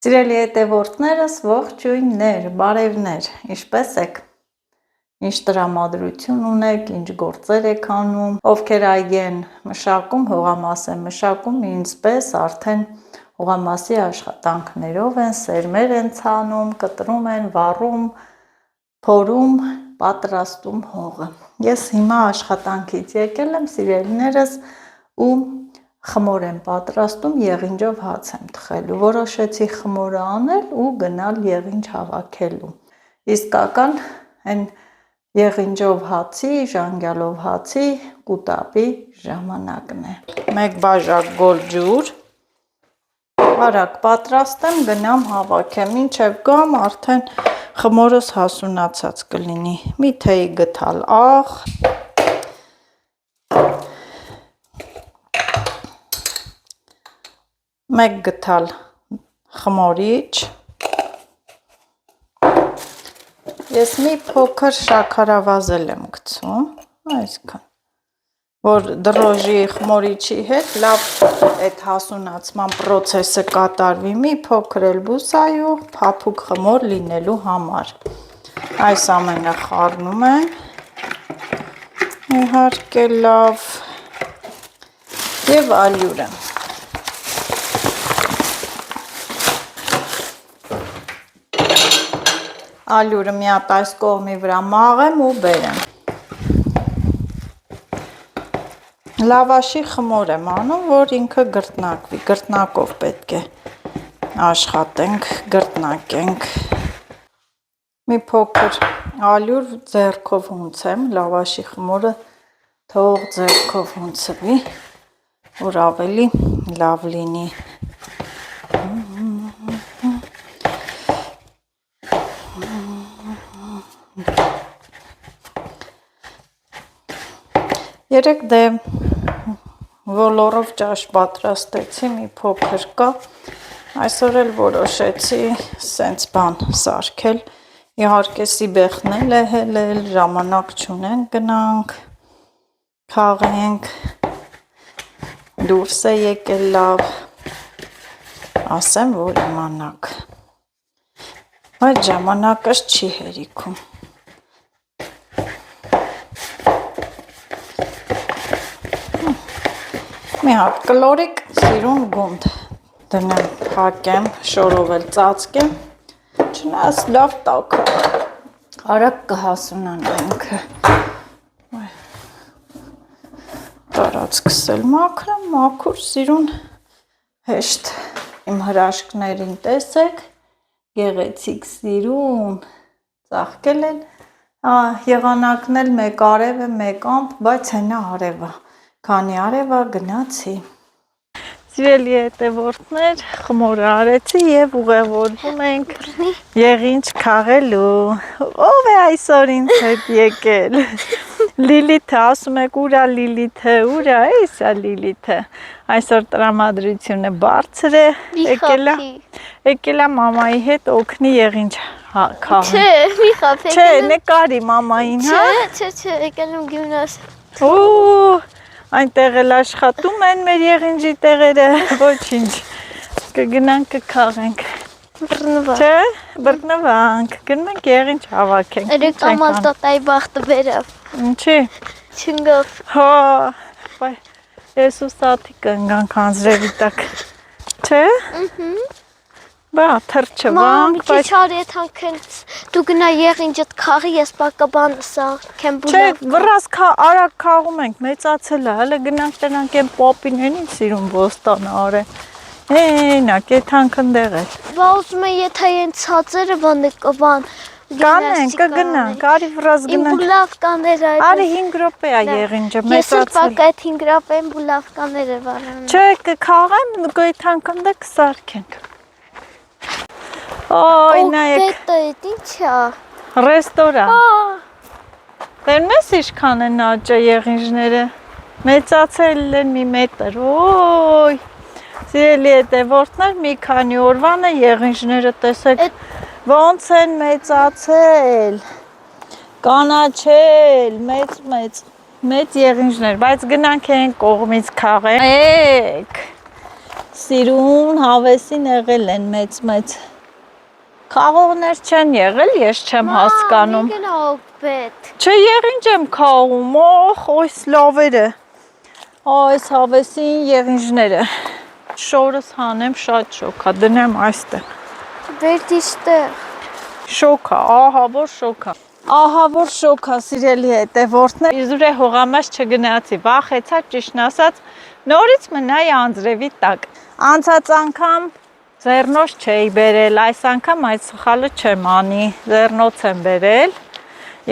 Սիրելի հետևորդներս, ողջույններ, բարևներ, ինչպե՞ս եք, ինչ տրամադրություն ունեք, ինչ գործեր եք անում, ովքեր այգեն մշակում, հողամաս են մշակում, ինձպես արդեն հողամասի աշխատանքներով են, սերմեր են ցանում, կտրում են, վառում, փորում, պատրաստում հողը։ Ես հիմա աշխատանքից եկել եմ, սիրելիներս, ու խմոր եմ պատրաստում, եղինջով հաց եմ թխելու, որոշեցի խմորը անել ու գնալ եղինջ հավաքելու, իսկական այն եղինջով հացի, ժանգյալով հացի կուտապի ժամանակն է, 1 բաժակ գոլ ջուր, արագ պատրաստեմ, գնամ հավաքեմ, մինչև գամ արդեն խմորս հասունացած կլինի, մի թեյ գթալ աղ, մեկ գթալ խմորիչ, ես մի փոքր շաքարավազել եմ գցում, այսքան, որ դրոժի խմորիչի հետ լավ այդ հասունացման պրոցեսը կատարվի, մի փոքր էլ բուսայուղ, փափուկ խմոր լինելու համար, այս ամենը խառնում եմ, իհարկե լավ և ալյուր եմ, ալյուրը մի հատ այս կողմի վրա մաղեմ ու բերեմ, լավաշի խմոր եմ անում, որ ինքը գրտնակվի, գրտնակով պետք է աշխատենք, գրտնակենք, մի փոքր ալյուր ձեռքով հունցեմ, լավաշի խմորը թող ձեռքով հունցվի, որ ավելի լավ լինի, երեկ դե ոլորով ճաշ պատրաստեցի, մի փոքր կա, այսօր էլ որոշեցի սենց բան սարքել, իհարկե սիբեխնել է հելել, ժամանակ չունենք գնանք, քաղենք, դուրս է եկել լավ, ասեմ, որ իմանաք, այդ ժամանակս չի հերիքում, մի հատ կլորիկ սիրուն գունդ դնեմ, հակեմ, շորովել ծածկեմ, չնայած լավ տաքը, արագ կհասունանա ինքը, տարածքս էլ մաքրեմ, մաքուր սիրուն հեշտ, իմ հրաշքներին տեսեք, գեղեցիկ սիրուն, ծաղկել են, եղանակն էլ մեկ արև է, մեկ ամպ, բայց հենա արևա, քանի արևա գնացի, սիրելի հետևորդներ, խմորը արեցի և ուղևորվում ենք եղինջ քաղելու, ով է այսօր ինձ հետ եկել, Լիլիթը, ասում եք ուրա Լիլիթը, ուրա էս է Լիլիթը, այսօր տրամադրությունը բարձր է, եկել է մամայի հետ օգնի եղինջ քաղել, չէ, մի խափ, չէ, նկարի մամային, հա, չէ, եկել եմ գիմնաս, այնտեղ էլ աշխատում են մեր եղինջի տեղերը, ոչինչ, կգնանք կքաղենք, չէ, բրտնվանք, գնում ենք եղինջ հավաքենք, երեկ ամալ տատայի բախտը բերավ, ինչի, չնգով, հա, ես ու սատիկը ընգանք հանձրևի տակ, չէ, բա թրջվանք, մի քիչ արի էդ հանքենց, դու գնա եղինջդ քաղի, ես բակաբանը սարքեմ բուլավ, չէ, վրաս արագ քաղում ենք, մեծացել է, հələ գնանք տնանք են պապին են ինչ սիրուն ոստան արե, հենակ, էդ հանքնդեղ էլ, բա ուզում են եթե են ցածերը բան, կանենք, կգնանք, արի վրաս գնանք, իմ բուլավ կաներ այդ, արի 5 րոպե է եղինջը, մեծացել, ես էլ պակ այդ 5 րոպե են բուլավ կաները վարան, չէ, կքաղեմ, էդ հանքնդեղ կսարքենք, Օй, նայեք, պետը էդ ինչ է, ռեստորան, տերում ես իշքան են աճը եղինջները, մեծացել են մի մետր, ոյ, սիրելի հետևորդներ, մի քանի օրվան է եղինջները տեսեք, ոնց են մեծացել, կանաչել, մեծ եղինջներ, բայց գնանք են կողմից քաղենք, էք, Սիրուն հավեսին եղել են մեծ։ Խաղողներ չեն եղել, ես չեմ հասկանում։ Մամ, ոգբետ։ Չէ, եղինջ եմ խաղում, օյս լավերը։ Այս հավեսին եղինջները։ Շորս հանեմ, շատ շոքա, դնեմ այստեղ։ Վերդիշտեղ։ Շոքա, ահա որ շոքա։ Ահա որ շոքա, սիրելի հետևորդներ, իզուր է հողամաս չգնացի, վախեցա ճիշտն ասած, նորից մնայի անձրևի տակ։ Անցած անգամ ձեռնոց չէի բերել, այս անգամ այդ սխալը չեմ անի, ձեռնոց եմ բերել,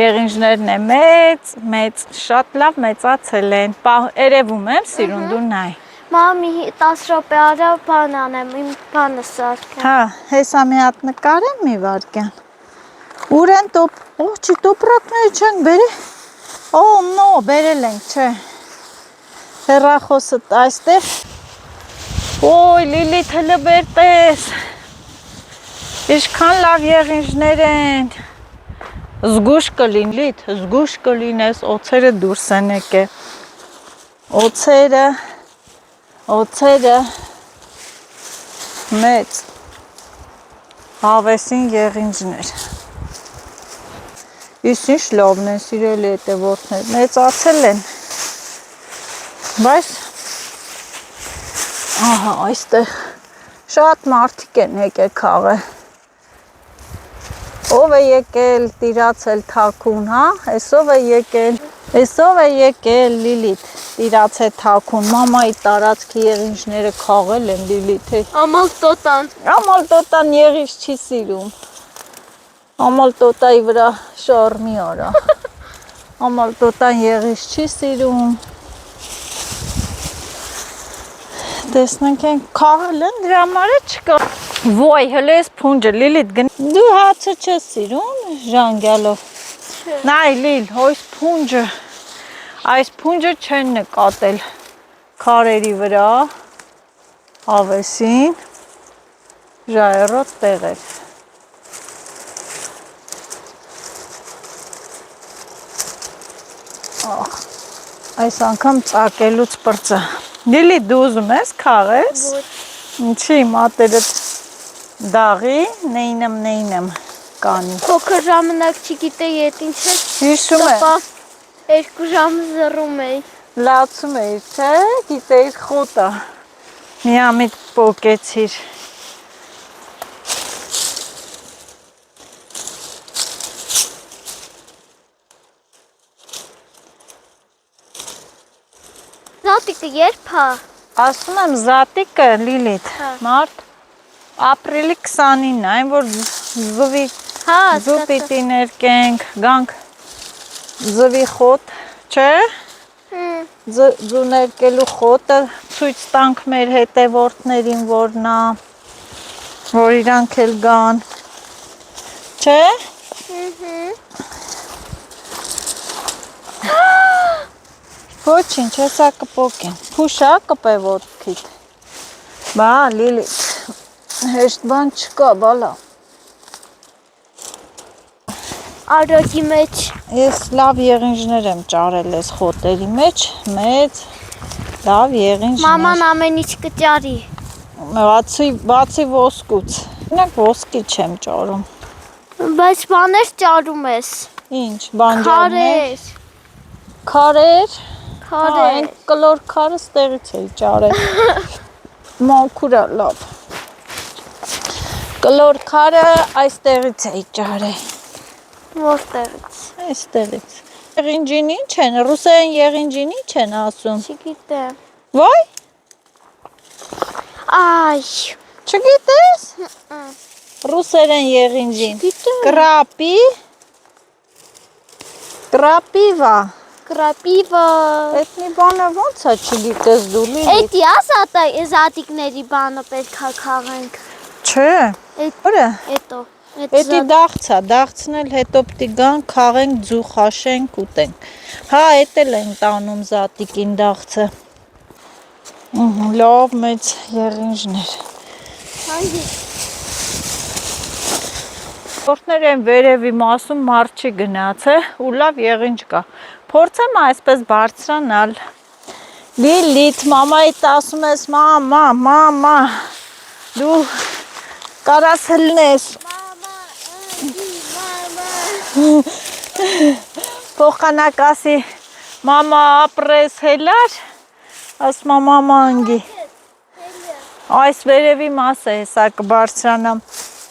եղինջներն է մեծ, շատ լավ մեծացել են, երևում եմ սիրուն դու նայ։ Մամի 10 րոպե արա բան անեմ, իմ բանը սարքեմ։ Հա, հեսա մի հատ նկարեմ մի վարքյան։ Ուր են տոպրակները չենք բերել։ Օ, նո, բերել ենք, չէ։ Հեռախոսը այստեղ։ Ոյ, Լիլիթ, հլը բեր տես։ Ինչքան լավ եղինջներ են։ Զգուշ կլին, Լիթ, զգուշ կլինես, օձերը դուրս են եկել։ Օձերը մեծ հավեսին եղինջներ։ Իսկ ինչ լավն են, սիրելի հետևորդներ, մեծացել են։ Բայց ահա այստեղ շատ մարդիկ են եկել խաղել։ Ով է եկել տիրացել թաքուն, հա? Էսով է եկել Լիլիթ, տիրացել թաքուն։ Մամայի տարածքի եղինջները խաղել են Լիլիթ։ Ամալ տոտան։ Ամալ տոտան եղինջ չի սիրում։ Ամալ տոտայի վրա շարմի արա։ Ամալ տոտան եղինջ չի սիրում։ Տեսնենք են խաղել են, դրա համար է չկա։ Ոյ, հլը ես փունջը, Լիլիթ գնա։ Դու հացը չես սիրում, ժանգյալով։ Նայ, Լիլ, այս փունջը չեն նկատել քարերի վրա, հավեսին, ժայռոտ տեղեր։ Այս անգամ ծակելուց պրծա։ Լիլիթ, դու ուզում ես խաղես։ Ինչի մատերդ դաղի, նեյնեմ կանի։ Փոքր ժամանակ չգիտեի էդ ինչ է։ Հիշում է։ 2 ժամ զռում էի։ Լացում էիր, չէ, գիտեիր խոտը։ Միամիտ պոկեցիր։ Զատիկը երբ հա։ Ասում եմ զատիկը, Լիլիթ, մարդ ապրիլի 29-ն, այն որ զու պիտի ներկենք, գանք զվի խոտ, չէ, զու ներկելու խոտը ցույց տանք մեր հետևորդներին, որ իրանք էլ գան, չէ, ոչինչ, հեսա կպոկեն, փուշա կպե ոտքիդ, բա Լիլիթ, հեշտ բան չկա, բալա։ Արոջի մեջ։ Ես լավ եղինջներ եմ ճարել ես խոտերի մեջ, մեծ, լավ եղինջներ։ Մաման ամեն ինչ կճարի։ Բացի ոսկուց, նենք ոսկի չեմ ճարում։ Բայց բաներ ճարում ես։ Ինչ, բանջարներ։ Քարեր։ Այն կլոր քարը ստեղից էի ճարել։ Մաքուրա լավ։ Կլոր քարը այստեղից էի ճարել։ Որտեղից։ Այստեղից։ Եղինջին ինչ են, ռուսերեն եղինջին ինչ են ասում։ Չգիտեմ։ Ոյ։ Այ։ Չգիտես։ Ռուսերեն եղինջին։ Կրապի։ Կրապիվա։ Կրապիվա։ Այդ մի բանը ոնց է չգիտես դու Լիլիթ։ Էդի ասա զատիկների բանը պետք է խաղենք։ Չէ։ Որը։ Էտո։ Էդի դաղցա, դաղցնել հետո պիտի գան, խաղենք, ձու խաշենք, ուտենք։ Հա, էդ էլ են տանում զատիկին դաղցը։ Լավ մեծ եղինջներ։ Որտներ են վերևի մասում մարդ չի գնաց է ու լավ եղինջ կա։ Փորձեմ այսպես բարձրանալ։ Լիլիթ, մամայիդ ասում ես, մամա, դու կարաս հլնես։ Փոխանակ ասի, մամա ապրես հելար, ասում մամա անգի։ Այս վերևի մասը հեսա կբարձրանամ։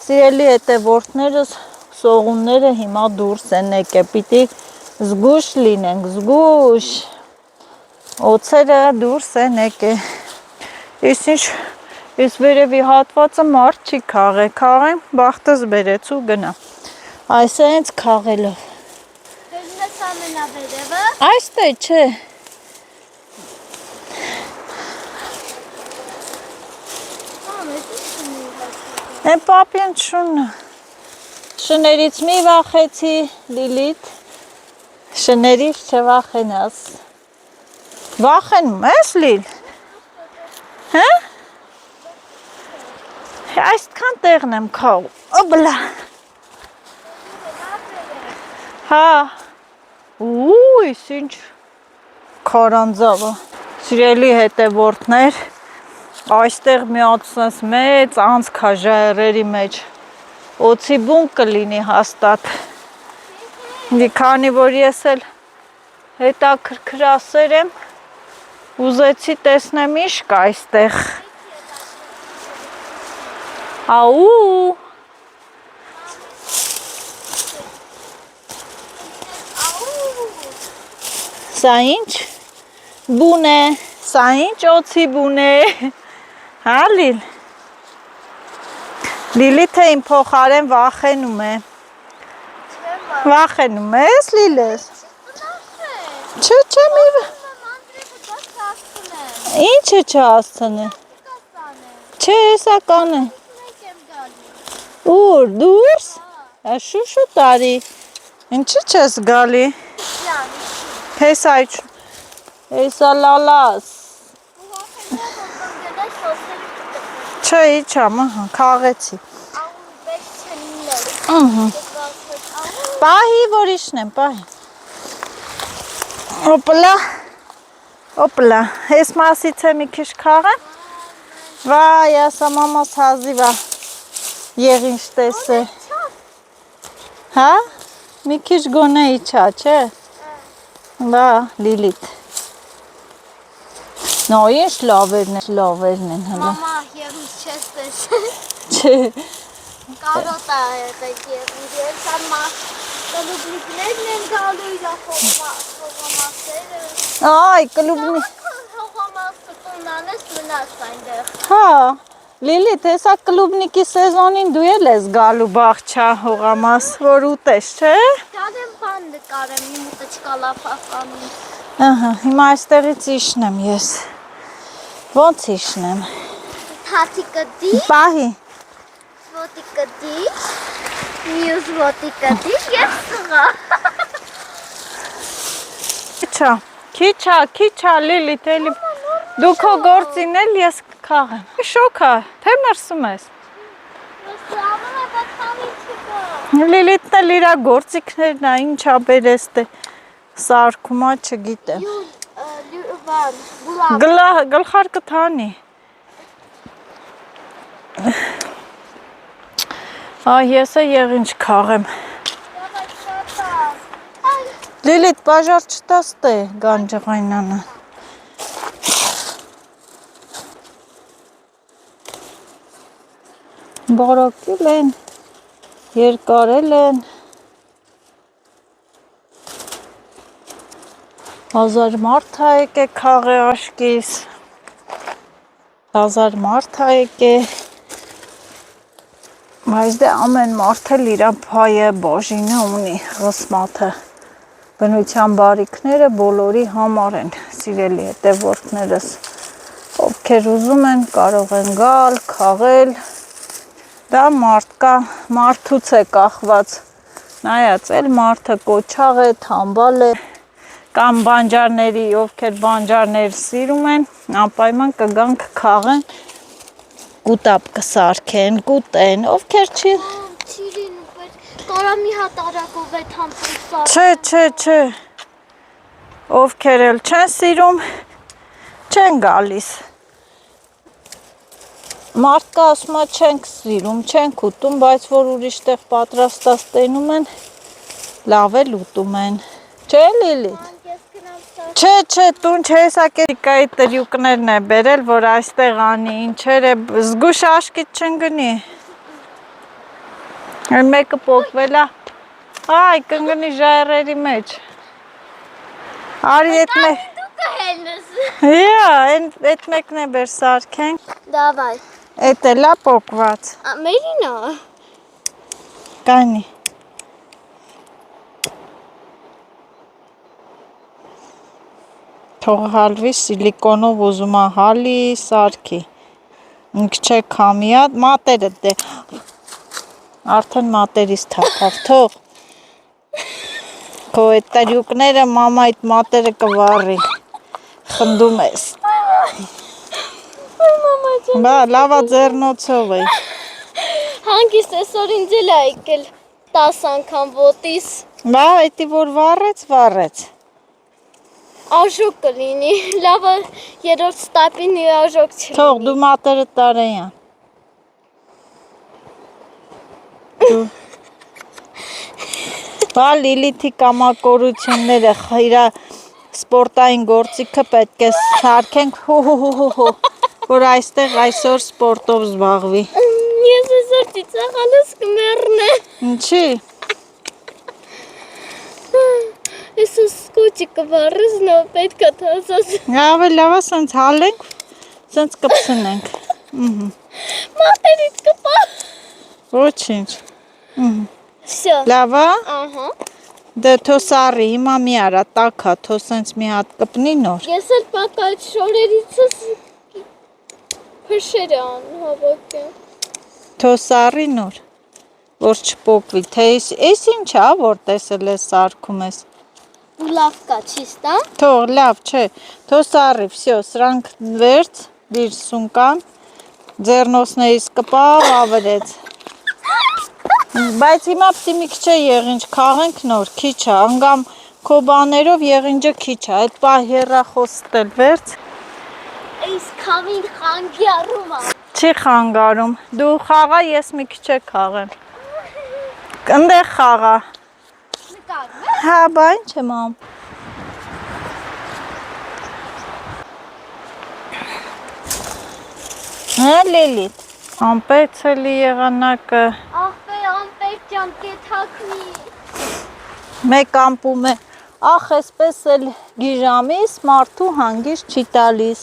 Սիրելի հետևորդներս, սողունները հիմա դուրս են եկե, պիտի զգուշ լինենք, զգուշ։ Օծերը դուրս են եկե։ Ես վերևի հատվածը մարդ չի քաղե, քաղեմ, բախտս բերեց ու գնա։ Այս է հենց քաղելով։ Հելնես ամենավերևը։ Այստե չէ։ Են պապին շունը։ Շներից մի վախեցի, Լիլիթ։ Շներից չվախենաս։ Վախենում ես, Լիլ։ Հա? Այսքան տեղն եմ քաղում։ Օբլա։ Հա։ Ուույս ինչ քարանձավը։ Սիրելի հետևորդներ, այստեղ միացնես մեծ անցքա ժայռերի մեջ։ Օծի բուն կլինի հաստատ։ Քանի որ ես էլ հետաքրքրասեր եմ, ուզեցի տեսնեմ ինչ կա այստեղ։ Աու։ Սա ինչ բուն է, սա ինչ օծի բուն է։ Հա Լիլ։ Լիլիթը իմ փոխարեն վախենում է։ Վախենում ես Լիլես։ Չէ, մի Ինչը չհասցնե։ Չէ, հեսա կանը։ Ուր, դուրս։ Շուշու տարի։ Ինչի չես գալի։ Հեսա լալաս։ Չէ, իչամ, քաղեցի։ Պահի, որ իշնեմ, պահի։ Օպլա, ես մասից է մի քիչ քաղեմ։ Վայ, ասա մամաս հազիվա եղինչ տեսե։ Հա, մի քիչ գոնե իչա, չէ։ Վա, Լիլիթ։ Նո, ինչ լավերն են հլը։ Մամա, եղինչ չես տեսել։ Չէ։ Կարոտա եղեք եղինչ, ես ամա կլուբնիկներն են գալու իր հողամասերը։ Այ, կլուբնի։ Հողամասը կունանես մնաս այնտեղ։ Հա, Լիլիթ, հեսա կլուբնիկի սեզոնին դու էլ ես գալու բաղչա հողամաս, որ ուտես, չէ։ Դադեմ բան նկարեմ, իմ ուտը չկա լապականում։ Ահա, հիմա այստեղից իշնեմ ես։ Ոնց իշնեմ։ Թաթիկը դի, Պահի։ ոտիկը դի, մյուս ոտիկը դի և սղա։ Քիչա, Լիլիթ, էլի դու քո գործին էլ ես քաղեմ։ Շոքա, թե մրսում ես։ Լիլիթն էլ իրա գործիքներն է, ինչա բերեստ է սարքումա չգիտեմ։ Գլխար կթանի։ Ես է եղինչ քաղեմ։ Լիլիթ, բաժար չտաս տե գանջղայնանը։ Բարակել են, երկարել են, 1000 մարդ է եկե քաղե աշկիս, 1000 մարդ է եկե, բայց դե ամեն մարդ էլ իրա փայը բաժինը ունի ղսմաթը, բնության բարիքները բոլորի համար են, սիրելի հետևորդներս, ովքեր ուզում են կարող են գալ, քաղել, դա մարդուց է կախված, նայած էլ մարդը կոչաղ է, թամբալ է, կամ բանջարների, ովքեր բանջարներ սիրում են, անպայման կգան կքաղեն, կուտապ կսարքեն, կուտեն, ովքեր չի։ Կարա մի հատ արակով է թամպրի սարքեն։ Չէ, ովքեր էլ չեն սիրում, Չեն գալիս։ Մարդկա ասում է չենք սիրում, չենք ուտում, բայց որ ուրիշ տեղ պատրաստած տենում են, լավ էլ ուտում են։ Չէ Լիլիթ։ Չէ, տուն չէ, հեսա կերիկայի տրյուկներն է բերել, որ այստեղ անի, ինչեր է, զգուշ աշկիտ չընգնի։ Այն մեկը պոկվել է, այ կընգնի ժայռերի մեջ։ Արի էտ էտ մեկն է բեր սարքենք։ Դավայ։ Էտ էլ է պոկված։ Մերինա։ Կանի։ Թող հալվի սիլիկոնով ուզում է հալի, սարքի։ Ինք չէ քամիա, մատերը դե։ Արդեն մատերից թափավ, թող։ Քո այդ տրյուկները մամա այդ մատերը կվառի։ Խնդում ես։ Բա լավա ձեռնոցով է։ Հանգիստ այսօր ինձ էլ է եկել 10 անգամ ոտիս։ Բա էդի որ վառեց։ Աժոկ կլինի, լավը երորդ ստապին աժոկ չլինի։ Թող դու մատերը տարեյան։ Բա Լիլիթի կամակորությունները իրա սպորտային գործիքը պետք է սարքենք որ այստեղ այսօր սպորտով զբաղվի։ Ես այսօր ծիծաղալս կմեռնե։ Ինչի։ Ես սկոչի կվառես նո պետք է թասած։ Լավա սենց հալենք, սենց կպսնենք։ Մատերից կպա։ Ոչինչ։ Всё։ Լավա։ Ահա։ Դե թո սարի, հիմա մի արա տակա, թո սենց մի հատ կպնի նոր։ Ես էլ պակա այդ շորերիցս փշերը անհավաք է։ Թո սարի նոր, որ չպոկվի, թե էս ինչ է, որ տեսել ես սարքում ես։ Ու լավ կա, չիստա։ Թող լավ չէ, թո սարի, всё, սրանք վերց, դիր սունկան, ձեռնոցներից կպավ ավրեց։ Բայց հիմա պտի մի քիչ եղինջ քաղենք նոր, քիչ է, անգամ քո բաներով եղինջը քիչ է, այդ պահ հեռախոսդ էլ վերց։ Այս քամին խանգարում է։ Չի խանգարում, դու խաղա, ես մի քիչ է քաղեմ։ Ընդեղ խաղա։ Նկարում է։ Հա, բա ինչ եմ ամ։ Հա Լիլիթ, ամպերցելի եղանակը։ Ամպեր ջան, կեթակնի։ Մեկ ամպում է, ախ այսպես էլ գիժամիս մարդու հանգիստ չի տալիս։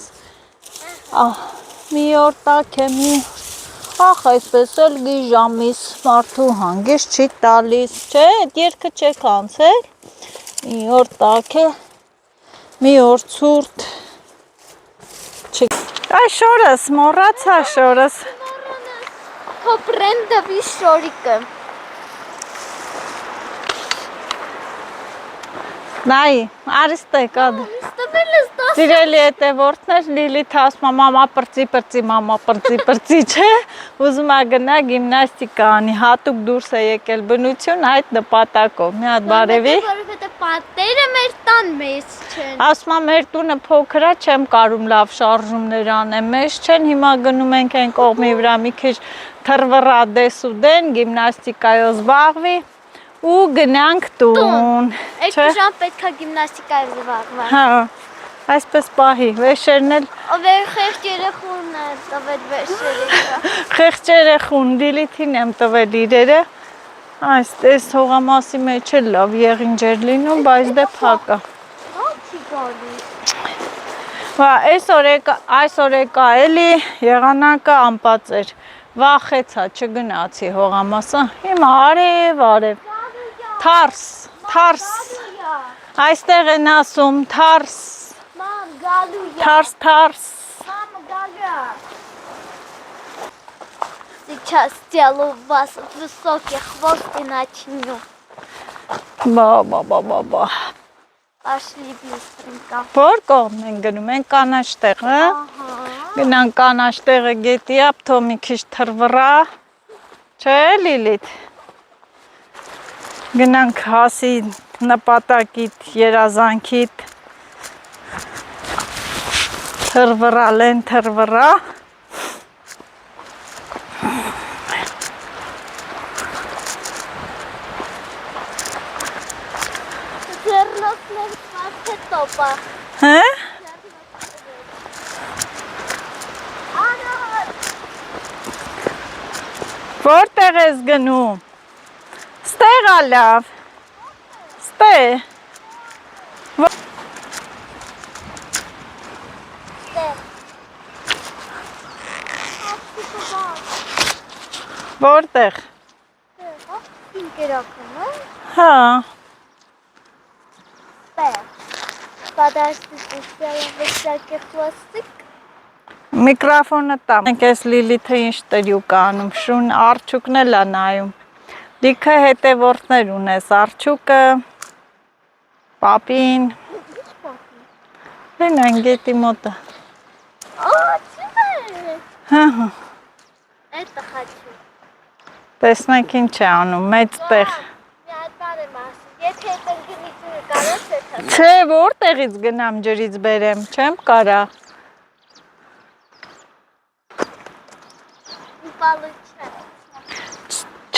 Մի օր տակ է, ախ այսպես էլ գիժամիս մարդու հանգիստ չի տալիս, չէ, այդ երգը չեք անցել, մի օր տակ է, մի օր ցուրտ, այ շորս, մոռացա շորս։ Քո բրենդը վիշորիկը։ Նայի, արիստեք ադը։ Ստվել ես տաս։ Սիրելի հետևորդներ, Լիլիթ ասում է մամա պրծի, չէ, ուզում է գնա գիմնաստիկա անի, հատուկ դուրս է եկել բնություն այդ նպատակով, մի հատ բարևի։ Որովհետև պատերը մեր տան մեծ չեն։ Ասում է մեր տունը փոքր է, չեմ կարում լավ շարժումներ անեմ, մեծ չեն, հիմա գնում ենք այն կողմի վրա մի քիչ թռվռա դես ու դեն, գիմնաստիկայով զբաղվի ու գնանք տուն։ Երկու ժամ պետք է գիմնաստիկայով զբաղվենք։ Հա, այսպես պահի, վեշերն էլ Ովեր խեղճ երեխուն է տվել վեշերիկը։ խեղճ երեխուն, Լիլիթին եմ տվել իրերը, այս հողամասի մեջ էլ լավ եղինջեր լինում, բայց դե փակ է։ Հա չի գալիս։ Այսօր եկա էլի եղանակը անպածեր, վախեցա, չգնացի հողամասը, հիմա արև, թարս, այստեղ են ասում, թարս, Մամ, գալու է։ թարս, Մամ, գալու է։ Сейчас сделаю вас высокий хвост и начну. Բա, Пошли быстренько. որ կողմ են գնում, են կանաչ տեղ, հա? Գնան կանաչ տեղը գետի ապ, թո մի քիչ թռվռա, չէ Լիլիթ, գնանք հասի նպատակիդ, երազանքիդ, Թրվռալեն թրվռա։ Ձեռնոցներ մարդը տոպա։ Հե։ Որտեղ ես գնում։ Ստեղ ա լավ։ Ստեղ։ Որտեղ։ Ինկերականը։ Հա։ Միկրոֆոնը տա։ Մենք ես Լիլիթը ինչ տրյուկ անում, շուն արջուկն էլ ա նայում։ Լիքը հետևորդներ ունես, արջուկը, պապին։ Են այն գետի մոտը։ Հա։ Այդ խաչու։ Տեսնենք ինչ է անում, մեծ տեղ։ Մի հատ բան եմ ասում, եթե տնկնի ջուրը կարաս է թա։ Չէ, որտեղից գնամ ջրից բերեմ, չեմ կարա։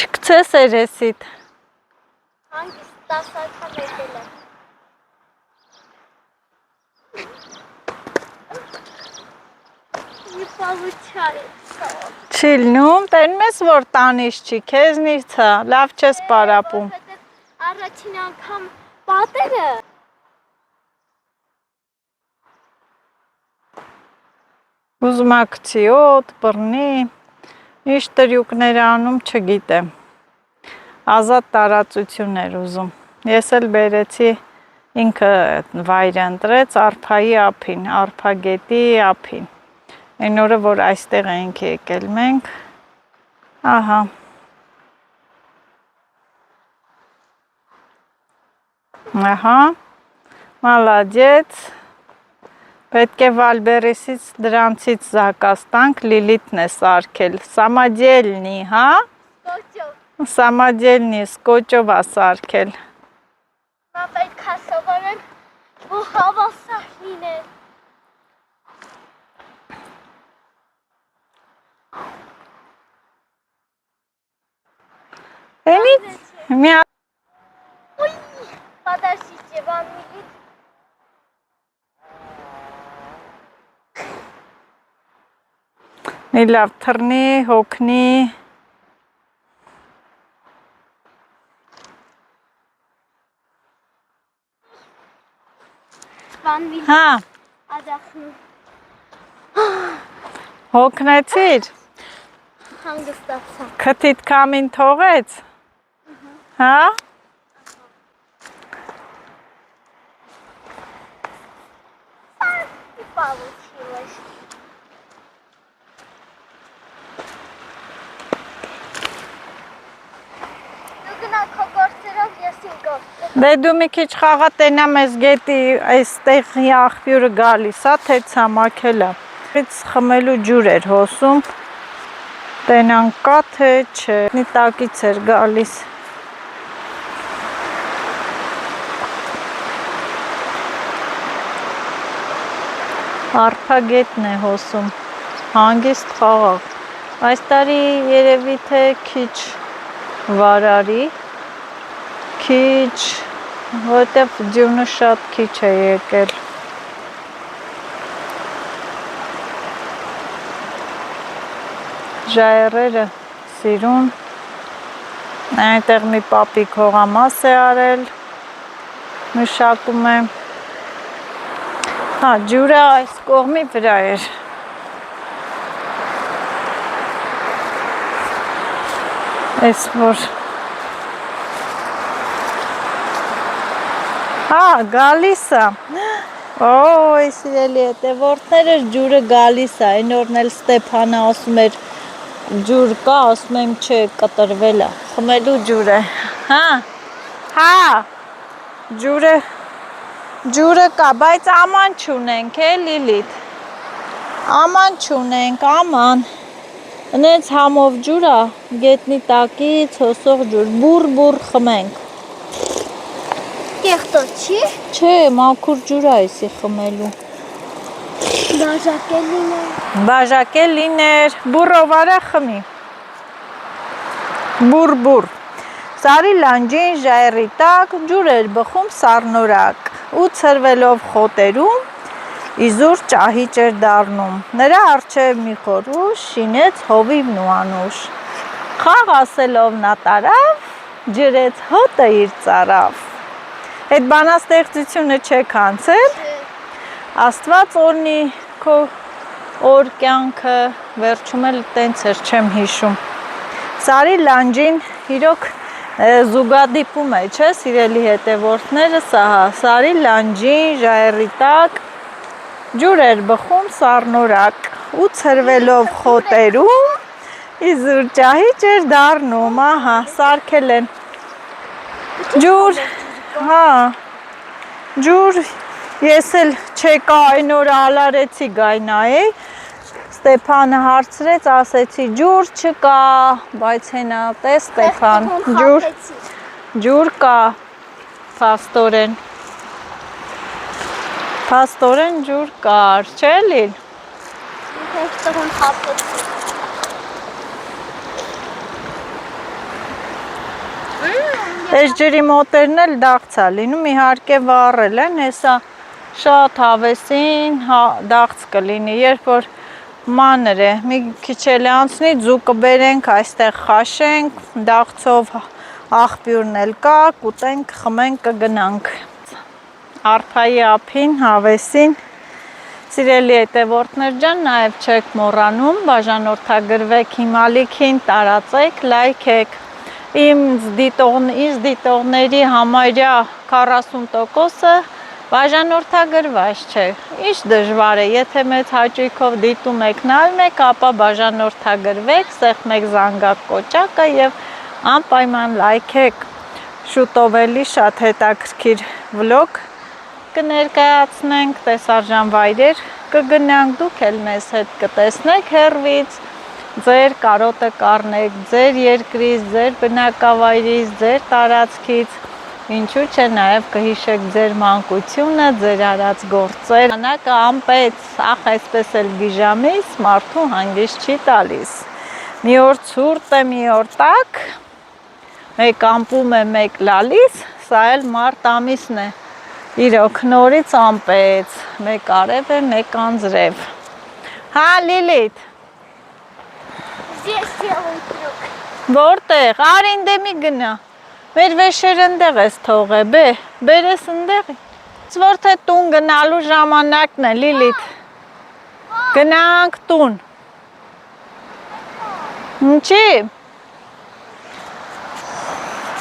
Չկցես երեսիդ։ Հանգիստ 10 անգամ եկել եմ։ Մի պալուչա է սավ։ Չի լնում, տենում ես որ տանիշ չի, քեզնից է, լավ չես պարապում։ Առաջին անգամ պատերը։ Ուզում ա գցի օդ, բռնի, ինչ տրյուկներ անում չգիտեմ։ Ազատ տարածություն էր ուզում։ Ես էլ բերեցի ինքը վայր ընտրեց արփայի ափին, արփագետի ափին։ Այն օրը որ այստեղ էինք եկել մենք։ Ահա։ Ահա։ Մալադեց։ Պետք է Վալբերեսից դրանցից զակաս տանք, Լիլիթն է սարքել, Սամադելնի, հա? Կոճով։ Սամադելնի, սկոճով է սարքել։ Մա պետք է սովորեմ, որ հավասար լինեն։ Էնի, մի Ой, подождите, вам не видно? մի լավ թռնի, հոգնի։ Вам видно? Հա, Ադախնու։ հոգնեցիր, Հանգստացա։ քթիդ կամին թողեց, հա, И получилось. Դու գնա քո գործերով, ես իմ գործերով։ դե դու մի քիչ խաղա տենամ ես գետի, այստեղի աղբյուրը գալիս ա, թե ցամաքել ա, խմելու ջուր էր հոսում, տենան կա թե չէ, մի տակից էր գալիս, արփագետն է հոսում, հանգիստ խաղաղ, այս տարի երևի թե քիչ վարարի, քիչ, որտեվ ձյունը շատ քիչ է եկել, ժայռերը սիրուն, այնտեղ մի պապիկ հողամաս է արել, մշակում է, հա ջուրը այս կողմի վրա էր, այս որ, հա գալիս է, ոյ սիրելի հետևորդները ջուրը գալիս է, այն օրն էլ Ստեփանը ասում էր ջուր կա, ասում եմ չէ, կտրվել է, խմելու ջուր է, հա, ջուրը կա, բայց աման չունենք, Լիլիթ, աման չունենք, աման, ընենց համով ջուր է, գետնի տակից հոսող ջուր, բուր խմենք, Կեղտոտ չի։ չէ, մաքուր ջուր է այսի խմելու, Բաժակել լիներ, բուրով արա խմի, բուր, Սարի լանջին ժայռի տակ ջուր էր բխում սառնորակ ու ցրվելով խոտերում իզուր ճահիճ էր դառնում, նրա առջև մի խորուշ շինեց հովիվն ու անուշ, խաղ ասելով նա տարավ, ջրեց հոտը իր ծարավ, այդ բանաստեղծությունը չեք անցել, Աստված օրնի քո օր կյանքը, վերջում էլ տենց էր, չեմ հիշում, Սարի լանջին իրոք զուգադիպում է, չէ, սիրելի հետևորդներս, ահա, Սարի լանջին, ժայռի տակ, ջուր էր բխում սառնորակ ու ցրվելով խոտերում, իզուր ճահիճ էր դառնում, ահա, սարքել են, ջուր, հա, ջուր, ես էլ չեկա այն օրը ալարեցի գայնայի, Ստեփանը հարցրեց, ասեցի ջուր չկա, բայց հենա տես Ստեփան, ջուր կա, փաստորեն ջուր կար, չէ՞ Լիլ։ Այս ջրի մոտերն էլ դաղց է լինում, իհարկե վառել են, հեսա շատ հավեսին դաղց կլինի, երբ որ մանր է, մի քիչ էլ անցնի ձուկը բերենք, այստեղ խաշենք, դաղցով աղբյուրն էլ կա, կուտենք, խմենք, կգնանք։ Արփայի ափին, հավեսին, սիրելի հետևորդներ ջան, նաև չեք մոռանում, բաժանորդագրվեք իմ ալիքին, տարածեք, լայքեք։ Ինձ դիտողների համարյա 40%-ը բաժանորդագրված չէ, ինչ դժվար է, եթե մեծ հաճույքով դիտում եք, նայում եք, ապա բաժանորդագրվեք, սեղմեք զանգակ կոճակը և անպայման լայքեք, շուտով էլի շատ հետաքրքիր վլոգ կներկայացնենք, տեսարժան վայրեր կգնանք, դուք էլ մեզ հետ կտեսնեք հեռվից, ձեր կարոտը կառնեք, ձեր երկրից, ձեր բնակավայրից, ձեր տարածքից, ինչու՞ չէ նաև կհիշեք ձեր մանկությունը, ձեր արած գործեր, ժամանակը անպեց, ախ այսպես էլ գիժամից մարդու հանգիստ չի տալիս, մի օր ցուրտ է, մի օր տաք, մեկ ամպում է, մեկ լալիս, սա էլ մարտ ամիսն է, իրոք նորից անպեց, մեկ արև է, մեկ անձրև, հա Լիլիթ, որտեղ, արին դե մի գնա, մեր վեշեր ընդեղ ես թողե, բեր ես ընդեղ, որ թե տուն գնալու ժամանակն է, Լիլիթ, գնանք տուն, ինչի,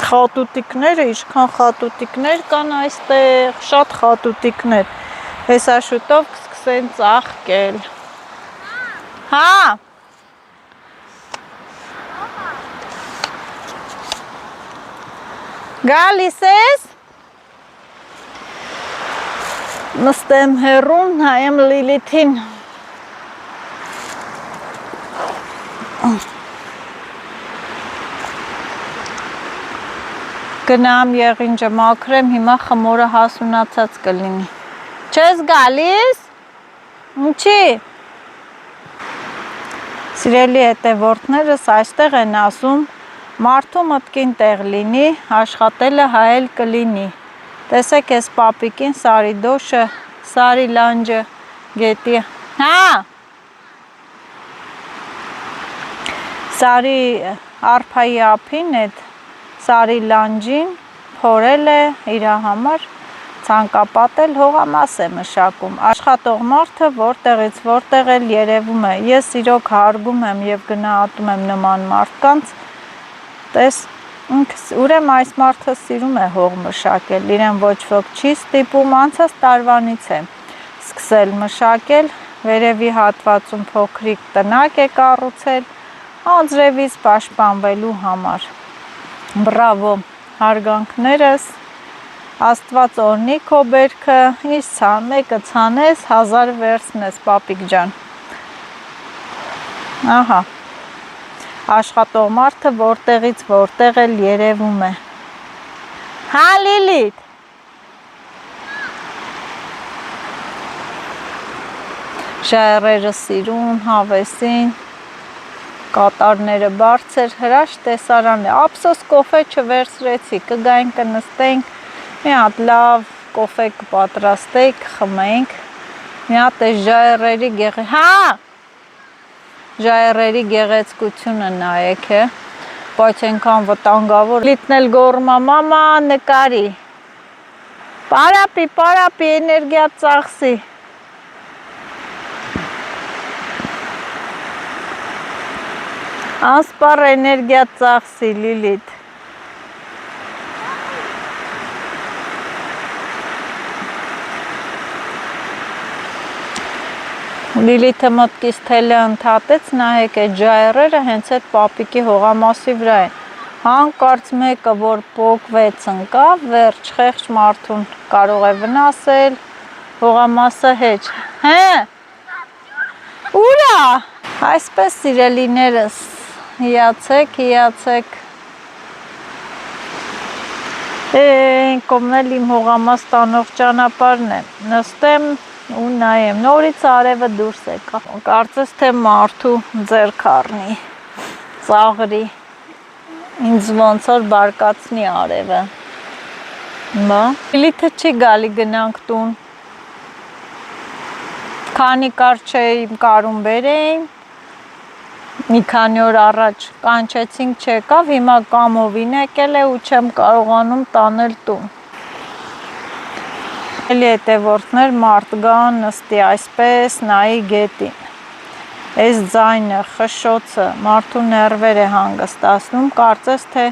խատուտիկները, ինչքան խատուտիկներ կան այստեղ, շատ խատուտիկներ, հեսա շուտով կսկսեն ծաղկել, հա, գալիս ես, նստեմ հեռուն, նայեմ Լիլիթին, գնամ եղինջը մաքրեմ, հիմա խմորը հասունացած կլինի, չես գալիս, ինչի, սիրելի հետևորդներս այստեղ են ասում, մարդու մտքին տեղ լինի, աշխատելը հայել կլինի, տեսեք ես պապիկին Սարի դոշը, Սարի լանջը, գետի, հա, Սարի արփայի ափին էդ Սարի լանջին փորել է իր համար ցանկապատել հողամաս է մշակում, աշխատող մարդը որտեղից որտեղ էլ երևում է, ես իրոք հարգում եմ և գնահատում եմ նման մարդկանց, տես, ուրեմն այս մարդը սիրում է հող մշակել, իրեն ոչ ոք չի ստիպում, անցած տարվանից է սկսել մշակել, վերևի հատվածում փոքրիկ տնակ է կառուցել, անձրևից պաշտպանվելու համար, բրավո, հարգանքներս, Աստված օրհնի քո բերքը, ինչ մեկը ցանես, 1000 վերցնես, պապիկ ջան, ահա, աշխատող մարդը որտեղից որտեղ էլ երևում է, հա Լիլիթ, ժայռերը սիրուն, հավեսին, կատարները բարձր, հրաշք տեսարան է, ափսոս կոֆե չվերցրեցի, կգայինք կնստենք, մի հատ լավ կոֆե կպատրաստենք, խմենք, մի հատ էս ժայռերի գեղեցկությունը նայեք է, բայց ենքան վտանգավոր, լիթնել գորմա, մամա նկարի, պարապի, էներգիա ծախսի, անսպար էներգիա ծախսի, Լիլիթ, Լիլիթը մտքից թելը ընդհատեց, նայեք այդ ժայռերը հենց այդ պապիկի հողամասի վրա են, հանկարծ մեկը, որ պոկվեց ընկավ, վերջ խեղճ մարդուն կարող է վնասել, հողամասը հեչ, ուրա, այսպես սիրելիներս, հիացեք, կոմնել իմ հողամաս տանող ճանապարհն է, նստեմ ու նայեմ, նորից արևը դուրս եկա, կարծես թե մարդու ձեռք առնի, ծաղրի, ինձ ոնց որ բարկացնի արևը, Լիլիթը չի գալի գնանք տուն, քանի կար չէի կարում բերեին, մի քանի օր առաջ կանչեցինք չեկավ, հիմա կամովին եկել է ու չեմ կարողանում տանել տուն, էլի հետևորդներ մարդ գան, նստի այսպես, նայի գետին, այս ձայնը, խշշոցը, մարդու ներվեր է հանգստացնում, կարծես թե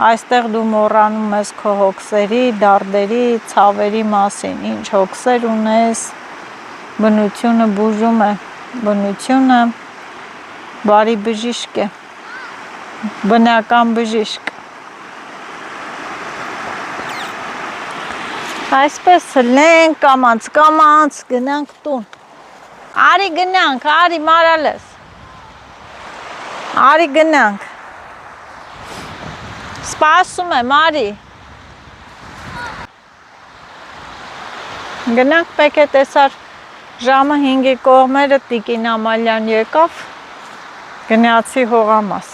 այստեղ դու մոռանում ես քո հոգսերի, դարդերի, ցավերի մասին, ինչ հոգսեր ունես, բնությունը բուժում է, բնությունը բարի բժիշկ է, բնական բժիշկ, այսպես լենք կամաց գնանք տուն, արի գնանք, արի մարալես, արի գնանք, սպասում եմ, արի, գնանք պետք է տեսար ժամը 5-ի կողմերը Տիկին Ամալյան եկավ, գնացի հողամաս,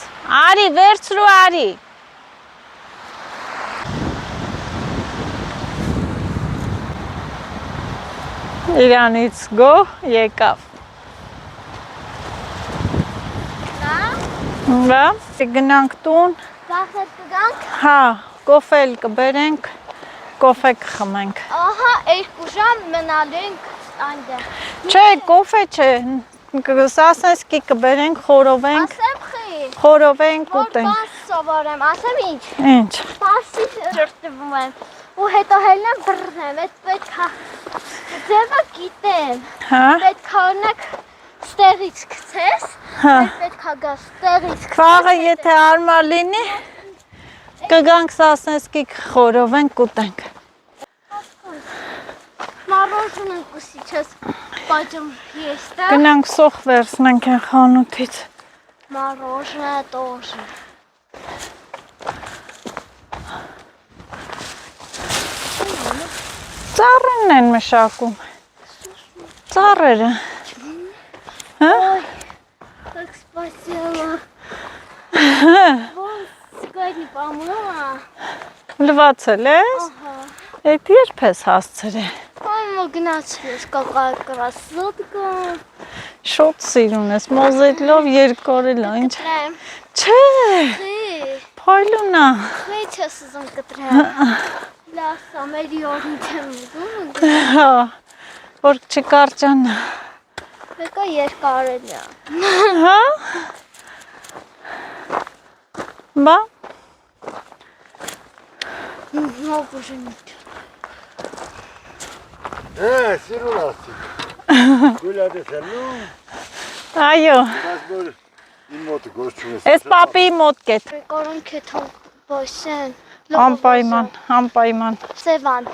արի վերցրու արի, Իրանից գոհ եկավ, գնանք տուն, Վաղը կգանք, հա, կոֆե կբերենք, կոֆե կխմենք, ահա 2 ժամ մնալու ենք այնտեղ, չէ, կոֆե չէ, սասենսկի կբերենք, խորովենք, խորովենք որ ուտենք, բան սովորեմ, ասեմ ինչ, Պասի ժրտվում եմ ու հետո հելնեմ բռնեմ, այդ պետք է ձևը գիտեմ, պետք է օրինակ ստեղից գցես, պետք է գաս ստեղից գցես, վաղը եթե արմար լինի, կգանք սասենսկի խորովենք ուտենք, Մառոժն ընկուսի չես պաջում եստը, գնանք սոխ վերցնենք են խանութից, Մառոժը տոժը, ծառերն են մշակում, ծառերը, так спасибо, ոնց սկայնի պամուլա, լվացել ես, էդ երբ ես հասցրել, Մամա գնացել ես կակալ կրասոտկա, շոտ սիրուն ես, մոզետլով երկորել, ինչ, չէ, պայլունա, Մեծ ես ուզում կտրեմ, լասա մերի օրնից եմ ուզում, որ չկարջանա, Բեկա երկարել է, հա, բա, նով ուժնիտ, սիրուն ասցիկ, գուլյատ ես ելնում, այո, իմ մոտը գոս չունես, ես պապի մոտ կետ, Կարոն կեթոն բոսեն, անպայման, Սևան,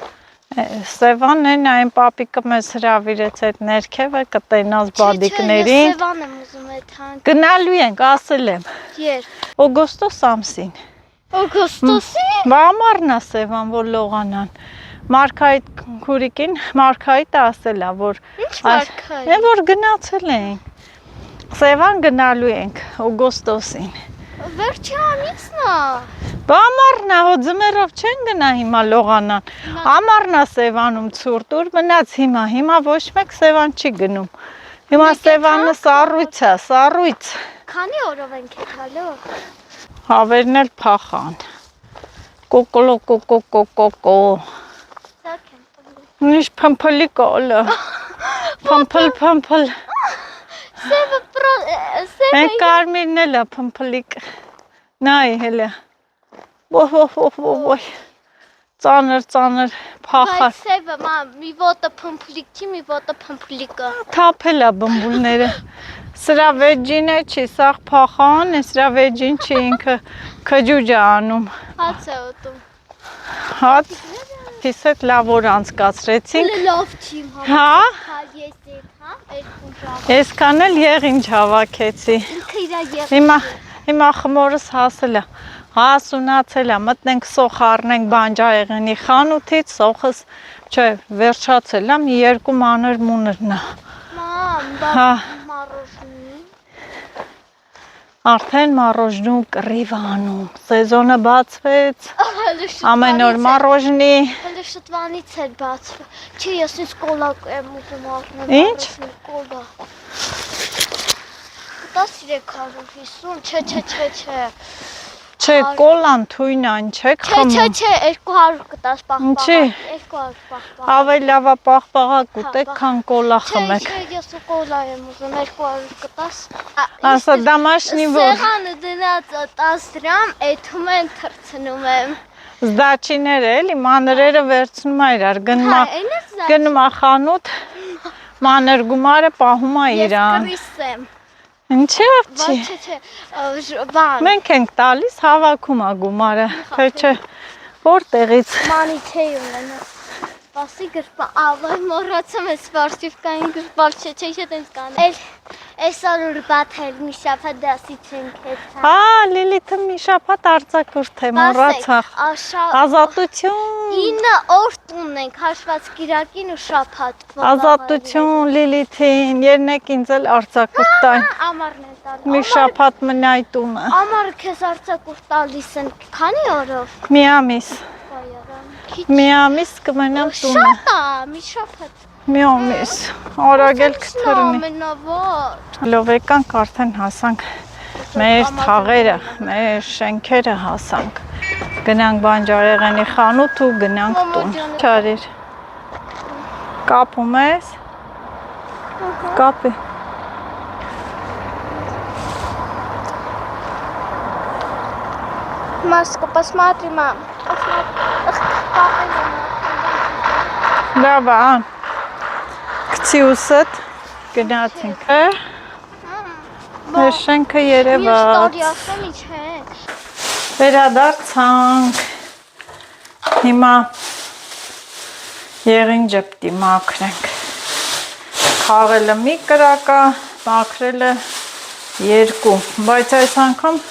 Սևանն են, այն պապիկը մեզ հրավիրեց այդ ներքևը, կտենաս բադիկներին, Ես Սևան եմ ուզում այդ հանք, գնալու ենք, ասել եմ, երբ, օգոստոս ամսին, Օգոստոսի, բա ամառն է Սևան, որ լողանան, Մարկայիտ քուրիկին, Մարկայիտը ասել է, որ Ինչ Մարկայիտ։ Որ գնացել ենք։ Սևան գնալու ենք օգոստոսին։ Վերջի ամիսն է։ Բա ամառն է, հո ձմեռով չեն գնա հիմա լողանան։ Ամառն է Սևանում ցուրտ, ուր մնաց հիմա ոչ մեկ Սևան չի գնում։ Հիմա Սևանը սառույց է, սառույց։ Քանի օրով ենք եկալու։ Հավերն էլ փախան։ Կոկոլո կոկոկոկոկո։ Ինչ փմփլի կոլը։ Փմփլ։ Սևը Մենք կարմիրն էլ է փմփլիկ։ Նայ հելը։ Ոյ։ Ծանր փախա։ Բայց սևը մի ոտը փմփլիկ չի, մի ոտը փմփլիկը։ Թափել է բմբուլները։ Սրա վեջին է չի, սաղ փախան է, սրա վեջին չի ինքը քջուջ է անում։ Հաց է ուտում։ Հաց։ Ես հետ լավ օր անցկացրեցինք։ Լավ չի Հա։ Ես եկ, հա, երկու ժամ։ Այսքան էլ եղինջ հավաքեցի։ Ինքը իր եղինջ։ Հիմա խմորս հասել է։ Հասունացել է, մտնենք սոխ առնենք բանջարեղենի խանութից, սոխս չէ, վերջացել է, մի երկու մանր մունրն է։ Մամ, մառոժնի։ Արդեն մառոժնու կռիվ անում, սեզոնը բացվեց, ամեն օր մառոժնի։ Հələ շտվանից էր բացվել։ Չի, ես ինձ կոլա եմ ուզում առնել։ Ինչ։ Կոլա։ 1350, չէ։ Չէ, կոլան թույն այն չեք խմում։ Չէ, 200 կտաս պաղպաղակ։ Ինչի։ 200 պաղպաղակ։ Ավելի լավ է պաղպաղակ ուտեք, քան կոլա խմեք։ Չէ, ես կոլա եմ ուզում 200 կտաս։ Ասա դամաշնի որ։ Սեղանը դնած 10 դրամ, այդում են թրցնում եմ։ Զդաչիները էլի, մանրերը վերցնում է իրար, գնում է խանութ, մանր գումարը պահում է իրան։ Ես կրիս եմ։ Ինչև չի։ Չէ, բան։ Մենք ենք տալիս, հավաքում է գումարը, թե չէ, որտեղից։ Մանի չէ ունենա։ Բասի գրպա, ավայ մոռացամ է սպարտիվկային գրպալ չէ, տենց կան։ Այսօր ուրբաթել մի շաբաթ դասից ենք հետա։ Լիլիթը մի շաբաթ արձակուրդ է, մոռացավ։ Ազատություն։ 9 օր տուն ենք, հաշված կիրակին ու շաբաթ։ Ազատություն Լիլիթին, երնեք ինձ էլ արձակուրդ տային։ Ամառն են տալիս։ Մի շաբաթ մնայ տունը։ Ամառը քեզ արձակուրդ տալիս են քանի օրով։ Մի ամիս։ Մի ամիս կմնամ տունը։ Շատ է, մի շաբաթ։ Մի ամիս, արագել կթռնի։ Ամենավոտ։ Լավ եկանք արդեն հասանք մեր թաղերը, մեր շենքերը հասանք։ Գնանք բանջարեղենի խանութ ու գնանք տուն։ Չարիր։ Կապում ես։ Կապի։ Маска, посмотри, мам. Լավ, ան։ Գցի ուսդ, գնացինք։ Մեր շենքը երևաց։ Վերադարձանք։ Հիմա եղինջը պիտի մաքրենք։ Խաղելը մի կրակա, մաքրելը 2, բայց այս անգամ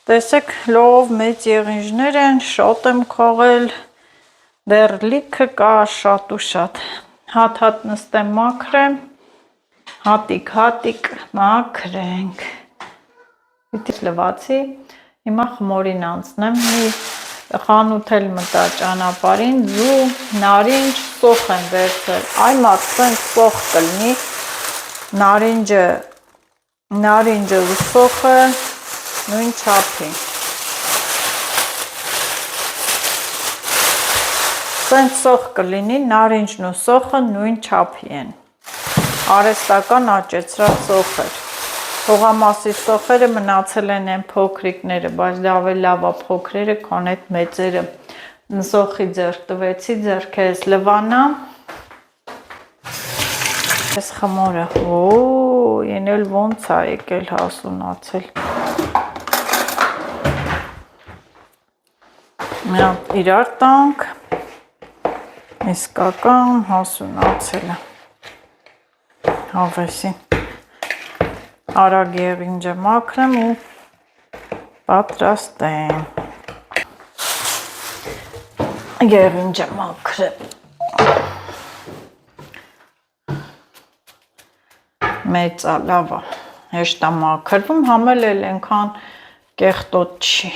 տեսեք լով մեծ եղինջներ են, շոտ եմ քողել, դեռ լիքը կա շատ ու շատ։ Հատ նստեմ մաքրեմ, հատիկ մաքրենք։ Պիտի լվացի, հիմա խմորին անցնեմ, մի խանութ էլ մտա ճանապարհին, ձու, նարինջ, սոխ եմ վերցրել։ Այ մատսենք սոխ կլինի, նարինջը ու սոխը նույն չափի։ Սենց սոխ կլինի, նարինջն ու սոխը նույն չափի են։ Արհեստական աճեցրած սոխեր։ Հողամասի սոխերը մնացել են այն փոքրիկները, բայց լավ է փոքրերը, քան այդ մեծերը։ Սոխի ձեռք տվեցի, ձեռքերս լվանամ։ Այս խմորը, են էլ ոնց է եկել հասունացել։ Իրար տանք, իսկական հասունացել է։ Հավեսին արագ եղինջը մաքրեմ ու պատրաստեմ։ Եղինջը մաքրեմ։ Մեծա լավ է, հեշտ է մաքրվում, համել էլ ենքան կեղտոտ չի։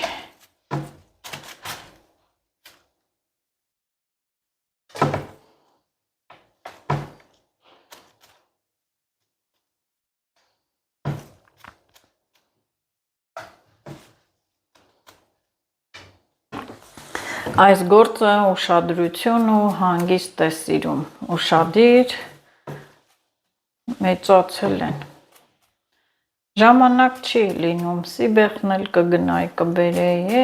Այս գործը ուշադրություն ու հանգիստ է սիրում, ուշադիր մեծացել են։ Ժամանակ չի լինում, սիբեխն էլ կգնայ կբերեի,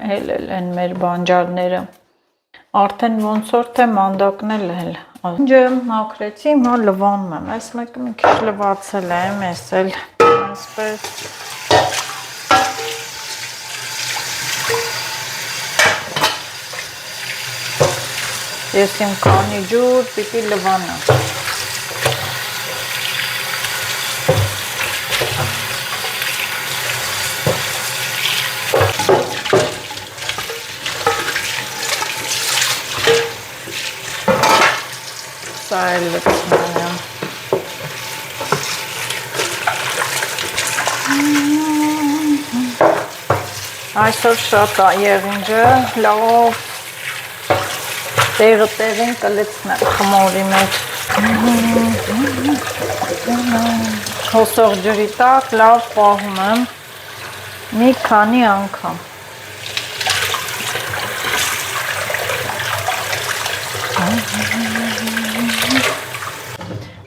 հելել են մեր բանջարները, արդեն ոնց որ թե մանդակն էլ հել։ Ինջը մաքրեցի, հիմա լվանում եմ, այս մեկը մի քիչ լվացել եմ, ես էլ այսպես Ես իմ քանի ջուր պիտի լվանամ։ Սա էլ լցնում եմ։ Այսօր շատ է եղինջը, լավ տեղը տեղին կլցնեմ խմորի մեջ։ Հոսող ջրի տակ լավ պահում եմ մի քանի անգամ։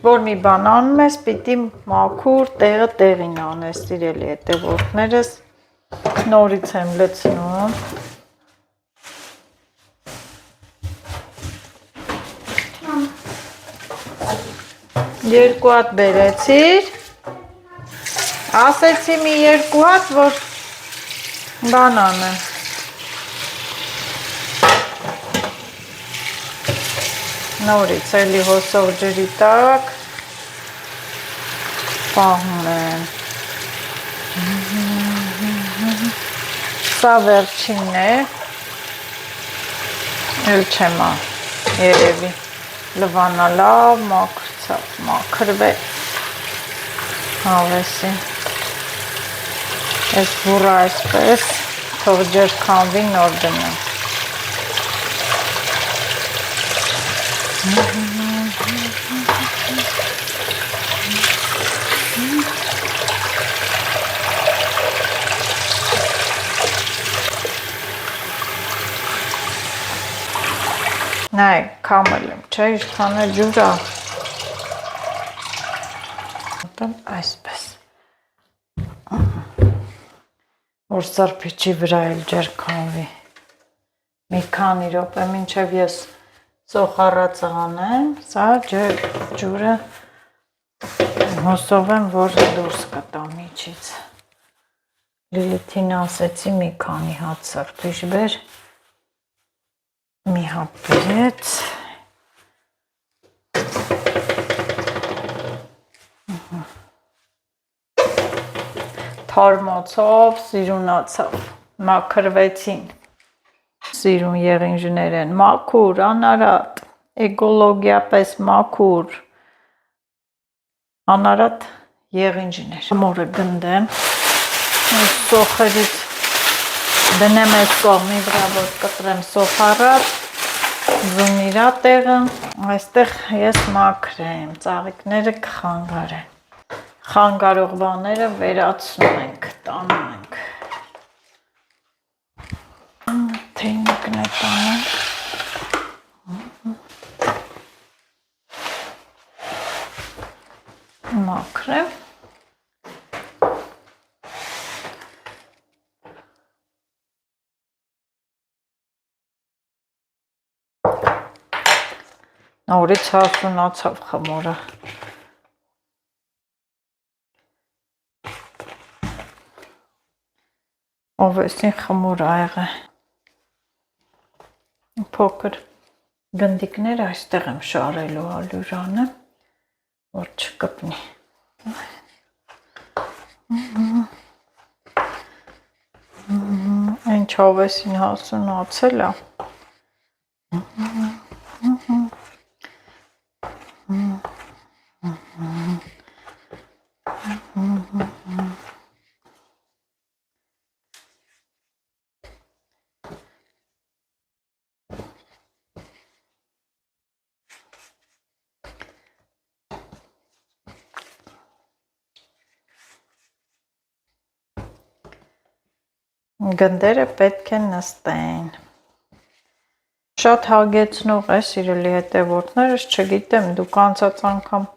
Որ մի բան անում ես, պիտի մաքուր տեղը տեղին անես, սիրելի հետևորդներս, նորից եմ լցնում։ Երկու հատ բերեցիր, ասեցի մի երկու հատ, որ բան անեմ։ Նորից էլի հոսող ջրի տակ պահում եմ։ Սա վերջինն է, էլ չեմ երևի, լվանա լավ, մաքրվեց հավեսին, ես բուռը այսպես, թող ջր քանվի նոր դնեմ։ Նայ, կամել եմ, չէ, իշքան է ջուրա։ Այսպես։ Որ սրբիչի վրա էլ ջեր քանվի։ Մի քանի րոպե մինչև ես սոխառածը անեմ, սա ջուրը հոսով եմ, որ դուրս կտա միջից։ Լիլիթին ասեցի մի քանի հատ սրբիչ բեր։ Մի հատ բերեց։ Թարմացավ, սիրունացավ, մաքրվեցին։ Սիրուն եղինջներ են, մաքուր, անարատ, էկոլոգիապես մաքուր, անարատ եղինջներ։ Մորը գնդեմ, սոխերից դնեմ այս կողմի վրա, որ կտրեմ սոխառած, զունիրա տեղը, այստեղ ես մաքրեմ, ծաղիկները կխանգարեն։ Խանգարող բաները վերացնում ենք, տանում ենք։ Թեյնիկն է տանում։ Մաքրեմ։ Նորից հասունացավ խմորը։ Ovesին խմոր աղ է։ Փոքր գնդիկներ այստեղ եմ շարելու ալյուրանը, որ չկպնի։ Ինչ ovesին հասունացել է, Գնդերը պետք է նստեն։ Շատ հագեցնող է, սիրելի հետևորդներս, չգիտեմ, դուք անցած անգամ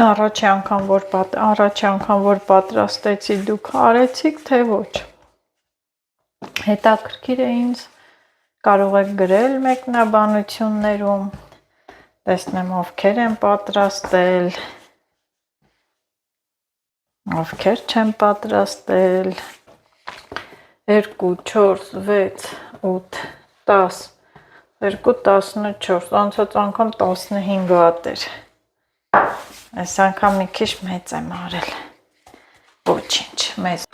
առաջի անգամ որ պատրաստեցի դուք արեցիք, թե ոչ։ Հետաքրքիր է ինձ, կարող եք գրել մեկնաբանություններում, տեսնեմ ովքեր են պատրաստել, ովքեր չեն պատրաստել, 2, 4, 6, 8, 10, 2, 14, անցած անգամ 15 հատ էր, այս անգամ մի քիչ մեծ եմ արել, ոչինչ, մեծ,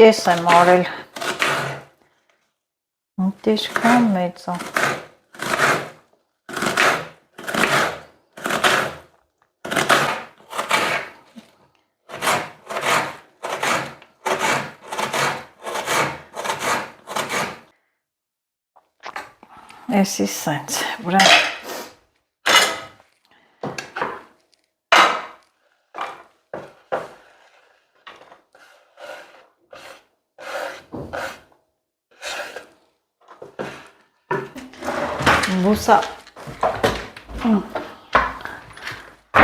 կես եմ արել, ինչքան մեծ է, Էսի սենց, վրա բուսա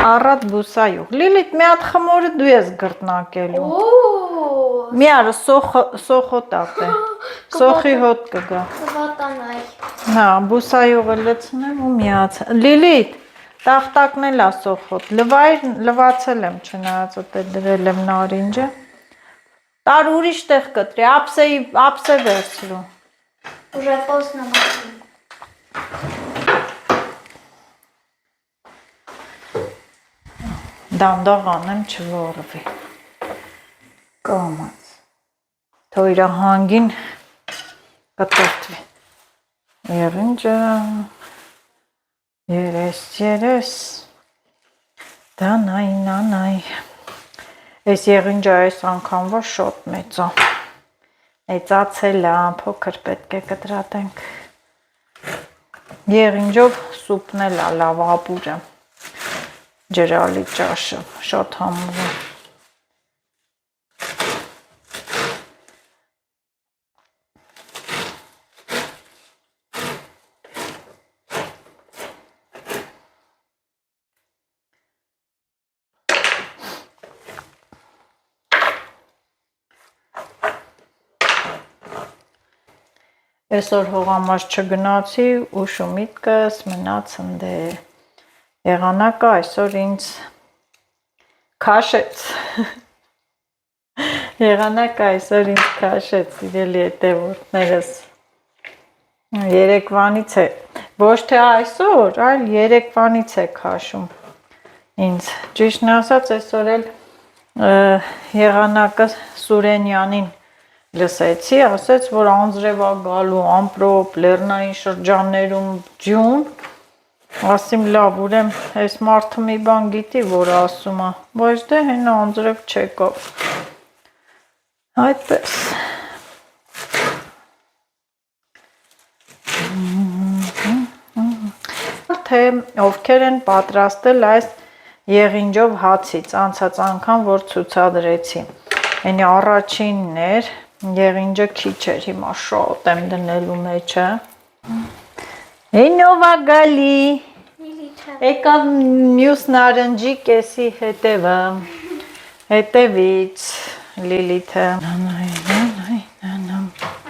առատ բուսայող, Լիլիթ մի հատ խմորը դու ես գրտնակելու, մի արը սոխոտակ է, սոխի հոտ կգա, հա, բուսայողը լցնեմ ու միաց, Լիլիթ, տախտակն էլ ասոխոտ, լվացել եմ չնայած ոտ է դրել եմ նարինջը, տար ուրիշ տեղ կտրի, ապսե վերցրու, Ուժե պոսնամասին, դանդաղ անեմ չվորվի, կամաց, թո իրա հանգին կտրվի, երինջը, երես, դանայ, այս երինջը այս անգամվա շոտ մեծա, մեծացել է, փոքր պետք է կտրատենք, երինջով սուպն էլ է լավ ապուրը, ջրալի ճաշը, շատ համով է, Այսօր հողամաս չգնացի ու շումիտկս մնաց ընդ է, եղանակը այսօր ինձ քաշեց, իրելի հետևորդներս, երեկվանից է, ոչ թե այսօր, այլ երեկվանից է քաշում ինձ, ճիշտն ասած այսօր էլ եղանակը Սուրենյանին լսեցի, ասեց, որ անձրև է գալու, ամպրոպ, լեռնային շրջաններում ջուն, ասիմ լավ, ուրեմ, այս մարդը մի բան գիտի, որ ասում է, բայց դե հենա անձրև չեկավ, այդպես, թե ովքեր են պատրաստել այս եղինջով հացից, անցած անգամ, որ ցուցադրեցի, հենի առաջինն էր, եղինջը քիչ էր, հիմա շատ եմ դնելու մեջը, հենով է գալի, եկավ մյուս նարնջի կեսի հետևից, Լիլիթը,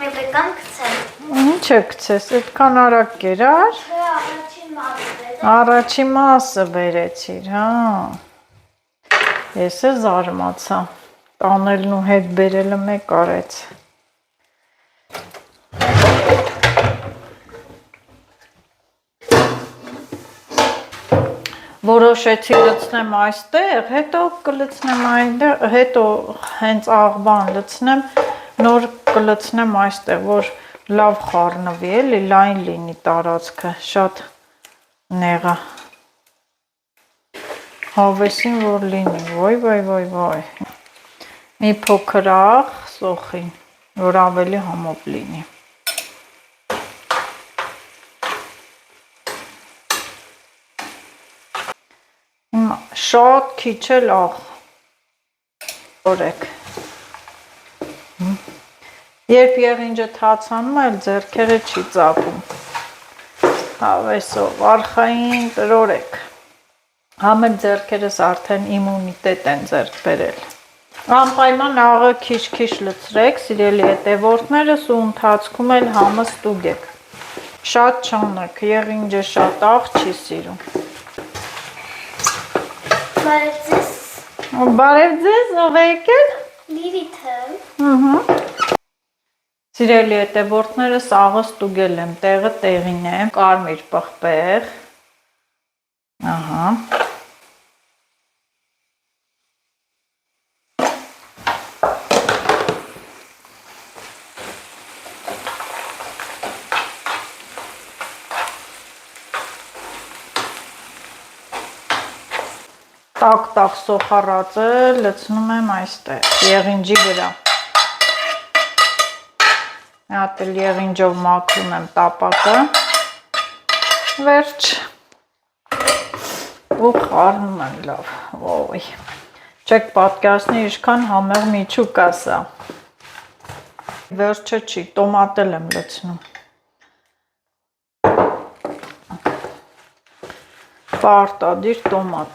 Եկան կցել, ինչ է կցես, այդքան արագ կերար, առաջի մասը բերեցիր, հա, ես է զարմացա, տանելն ու հետ բերելը մեկ արեց, որոշեցի լցնեմ այստեղ, հետո կլցնեմ այնտեղ, հետո հենց աղբան լցնեմ, նոր կլցնեմ այստեղ, որ լավ խառնվի, էլի լայն լինի տարածքը, շատ նեղա, հավեսին որ լինի, ոյ, մի փոքր աղ սոխին, որ ավելի համով լինի, շատ քիչ էլ աղ, օրեք, Երբ եղինջը թացանում էլ ձեռքերը չի ծակում։ Հավեսով, արխային տրորեք։ Համել ձեռքերս արդեն իմունիտետ են ձեռք բերել։ Անպայման աղը քիչ-քիչ լցրեք, սիրելի հետևորդներս ու ընթացքում էլ համը ստուգեք։ Շատ չանեք, եղինջը շատ աղ չի սիրում։ Բարև ձեզ։ Բարև ձեզ, ով է եկել։ Լիլիթը։ Սիրելի հետևորդներս աղը ստուգել եմ, տեղը տեղին է, կարմիր պղպեղ։ Ահա։ Տակ-տակ սոխառածը լցնում եմ այստեղ, եղինջի վրա։ Հատ էլ եղինջով մաքրում եմ տապակը, վերջ, ու խառնում եմ լավ, ոյ, չեք պատկերացնի ինչքան համեղ միջուկ է սա, վերջը չի, տոմատ էլ եմ լցնում, պարտադիր տոմատ,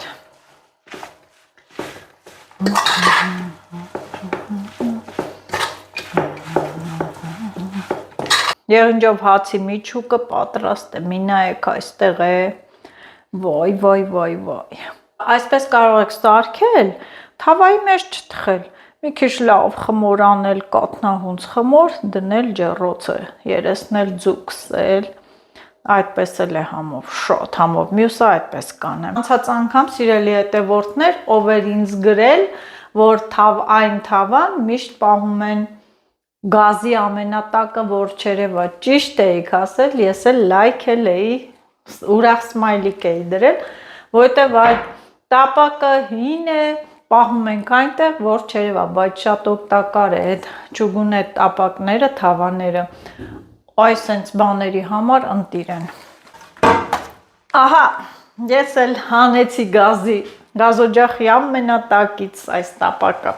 եղինջով հացի միջուկը պատրաստ է, մի նայեք այստեղ է, վայ, այսպես կարող եք սարքել, թավայի մեջ չթխել, մի քիչ լավ խմոր անել, կաթնահունց խմոր, դնել ջեռոցը, երեսնել ձուկսել, այդպես էլ է համով, շատ համով, մյուսը այդպես կանեմ։ Անցած անգամ սիրելի հետևորդներ, ով էր ինձ գրել, որ այն թավան միշտ պահում են գազի ամենատակը, որ չերևա ճիշտ էիք ասել, ես էլ լայքել էի, ուրախ սմայլիկ էի դրել, որովհետև այդ տապակը հին է, պահում ենք այնտեղ, որ չերևա, բայց շատ օգտակար է այդ չուգունե տապակները, թավաները, այս սենց բաների համար ընտիր են։ Ահա, ես էլ հանեցի գազօջախի ամենատակից այս տապակը։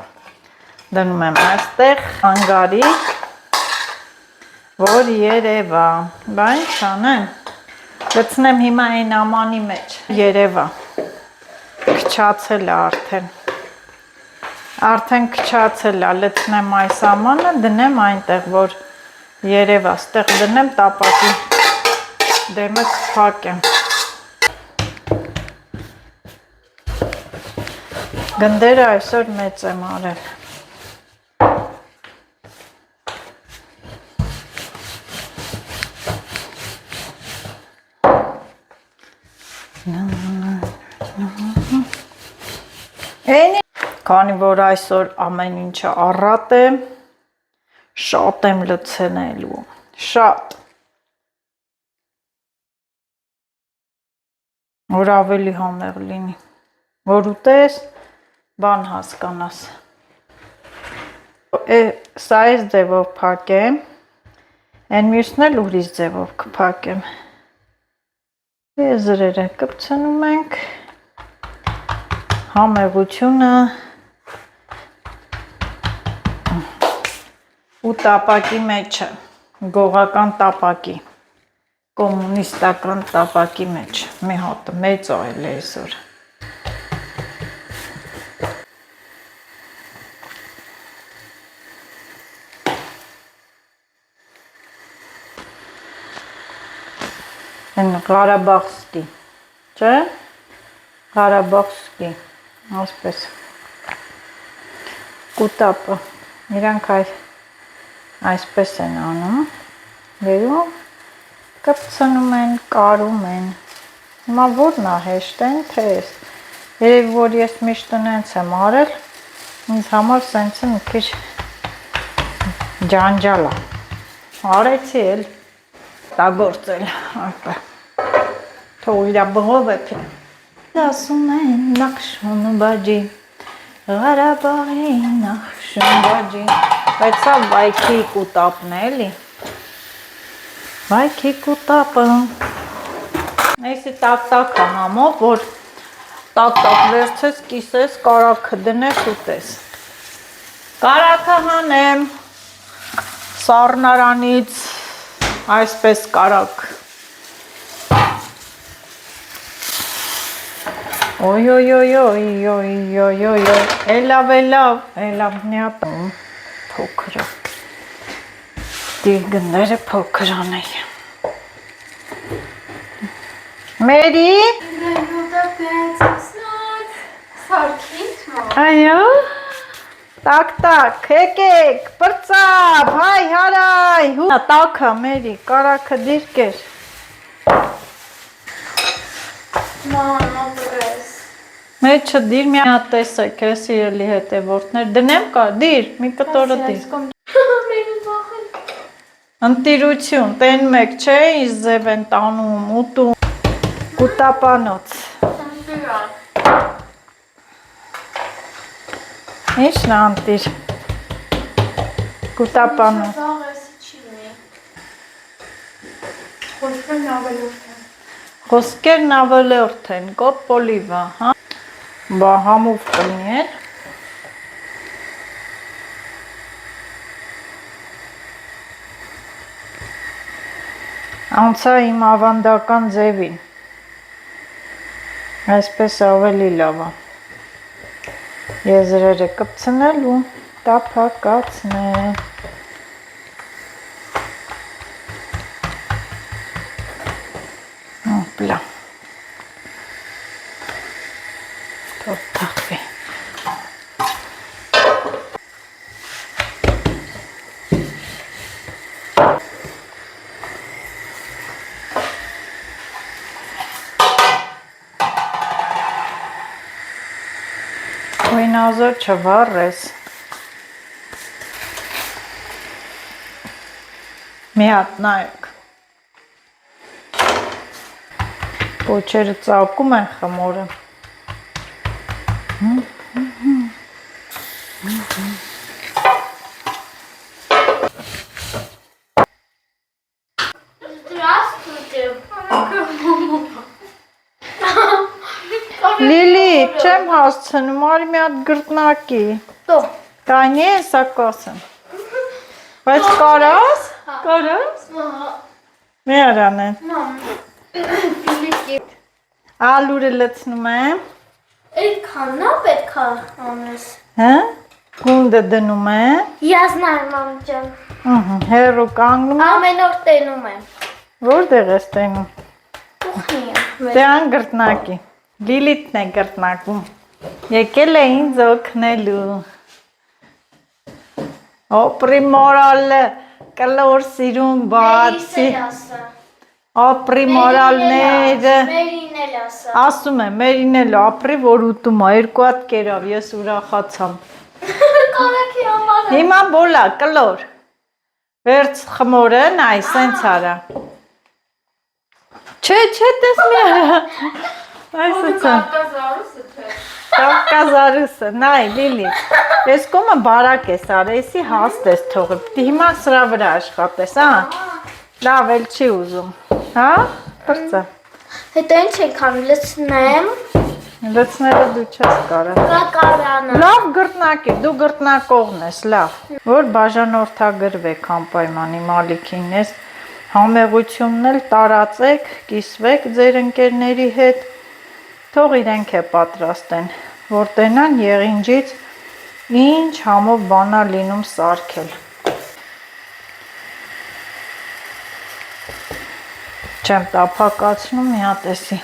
Դնում եմ այստեղ անգարի, որ երևա, բա ինչ անեմ, լցնեմ հիմա այն ամանի մեջ, երևա, քչացել է արդեն քչացել է, լցնեմ այս ամանը, դնեմ այնտեղ, որ երևա, ստեղ դնեմ տապակի դեմը կփակեմ։ Գնդերը այսօր մեծ եմ արել։ Քանի որ այսօր ամեն ինչը առատ է, շատ եմ լցնելու, շատ, որ ավելի համեղ լինի, որ ուտես, բան հասկանաս, սա այս ձևով փակեմ, այն մյուսն էլ ուրիշ ձևով կփակեմ, եզրերը կպցնում ենք, համեղությունը ու տապակի մեջը, գողական տապակի, կոմունիստական տապակի մեջ, մի հատը մեծ այլ է այսօր։ Են Ղարաբաղսկի, չէ, Ղարաբաղսկի, ասպես, կուտապը, իրանք այսպես են անում, վերում, կպցնում են, կարում են, հիմա որն է հեշտ են, թե ես, երևի որ ես միշտ նենց եմ արել, ինձ համար սենց մի քիչ ջանջալ է, արեցի էլ, տագործել, այպե, թող իրա բղով է պին, ասում են նախշուն բաջի, Ղարաբաղի նախշուն բաջի, բայց սա վայքի կուտապն է, էլի, վայքի կուտապը, այսի տակ-տակ է համով, որ տակ-տակ վերցես, կիսես, կարաքը դնես ուտես, կարաքը հանեմ, սառնարանից այսպես կարակ։ Օյ, էլավ նյապում, փոքրը, դիրգները փոքր անեի։ Մերի։ Այո, տակ, եկեք, պրծապ, հայ, հարայ, տակը, Մերի, կարակը դիրկեր։ Մամա, բրես։ Մեր չդիր մի հատ տեսեք, ես իրելի հետևորդներ, դնեմ կա, դիր, մի կտորը դիր։ Ընտիրություն, տեն մեկ չէ, իս ձև են տանում, ուտում, կուտապանոց։ Ինչն անտիր, կուտապանոց։ Խոսքերն ավելորդ են, կոպ պոլիվա, հա։ Բա համով կլինի են։ Անցա իմ ավանդական ձևին։ Այսպես ավելի լավ է։ Եզրերը կպցնելու, տափակացնել։ Հոպլա։ Թող թաղվի։ Գույնազոր չվառես։ Մի հատ նայեք։ Պոչերը ծակում են խմորը։ Լիլի, չեմ հասցնում, արի մի հատ գրտնակի։ Կանի է սա կասեմ։ Բայց կարաս։ Մի արան են։ Ալուրը լցնում եմ։ Այդ քաննա պետք է անես։ Հա? Գունդը դնում եմ։ Ես նայեմ մամ ջան։ Հերո կանգնում եմ։ Ամեն օր տենում եմ։ Որտեղ ես տենում։ Ուխնի եմ։ Դե ան գրտնակի։ Լիլիթն է գրտնակում։ Եկել է ինձ օգնելու։ Օպրի մորալը կլոր սիրուն բացի։ Ապրի մորալները։ Մերին էլ ասա։ Ասում եմ, մերին էլ ապրի, որ ուտում է, երկու հատ կերավ, ես ուրախացամ։ Կարակի համար։ Հիմա բոլա, կլոր։ Վերց խմորը, նայ, սենց արա։ Չէ, տես մի արա։ Այսպես է։ Կավկազարուսը, նայ, Լիլի, ես կոմը բարակ ես արեսի հաստ ես թողը, պիտի հիմա սրա վրա աշխատես, լավ էլ չի ուզում, հա, պրծա։ Հետո ինչ ենք անում, լցնեմ։ Լցները դու չես կարա։ Կակարանը։ Լավ գրտնակ է, դու գրտնակողն ես, լավ, որ բաժանորդագրվեք անպայմանի մալիքին ես, համեղությունն էլ տարածեք, կիսվեք ձեր ընկերների հետ, թող իրենք է պատրաստեն, որ տենան եղինջից ինչ համով բանա լինում սարքել։ Չեմ տափակացնում, մի հատ էսի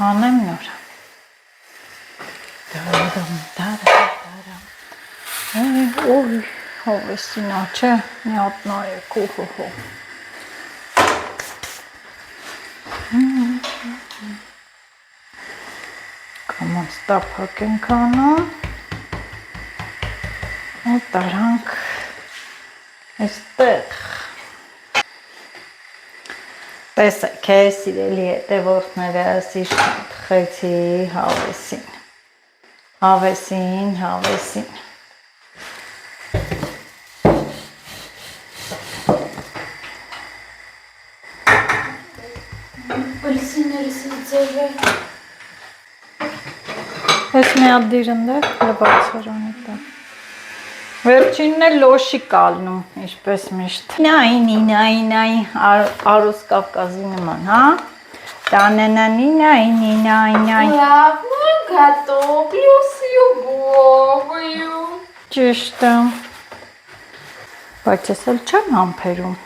հանեմ նոր։ Օй, հովեսինա չէ, մի հատ նայեք, հո։ Կամոց տափակ ենք անում, ու տարանք էստեղ։ Տեսեք, սիրելի հետևորդներս, իշտ թխեցի հավեսին։ Պլսիներսի ձև է։ Ես մի հատ դիրնդը լվացորանի տա։ Վերջինն էլ լոշի կալնում, ինչպես միշտ։ Նայ, Արուս Կավկազի նման, հա? Տանանանի, նայ։ Ладно, готовлю с любовью. Ճիշտ է։ Բայց ես էլ չեմ համբերում։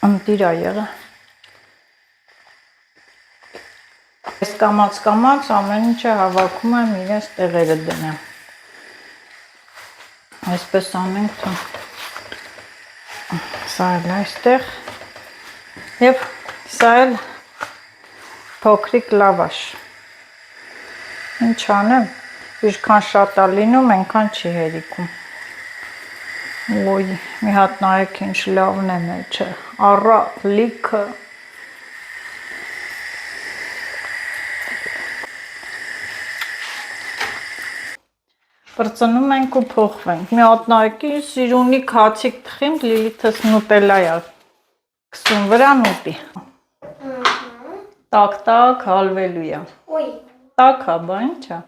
Ընտիր ա եղը։ Ես կամաց ամեն ինչը հավաքում եմ իրենց տեղերը դնեմ։ Այսպես անենք, սա էլ այստեղ և սա էլ փոքրիկ լավաշ։ Ինչ անեմ, ինչքան շատ ա լինում, այնքան չի հերիքում։ Ոյ, մի հատ նայեք ինչ լավն է մեջը, առատ, լիքը։ Պրծնում ենք ու փոխվենք։ Մի հատ նայեք ինչ սիրունի քացիկ թխիմ, Լիլիթս նուտելա ա քսում վրան ուտի։ Տակ, հալվելու ա։ Ոյ։ Տակ ա, բա ինչ ա։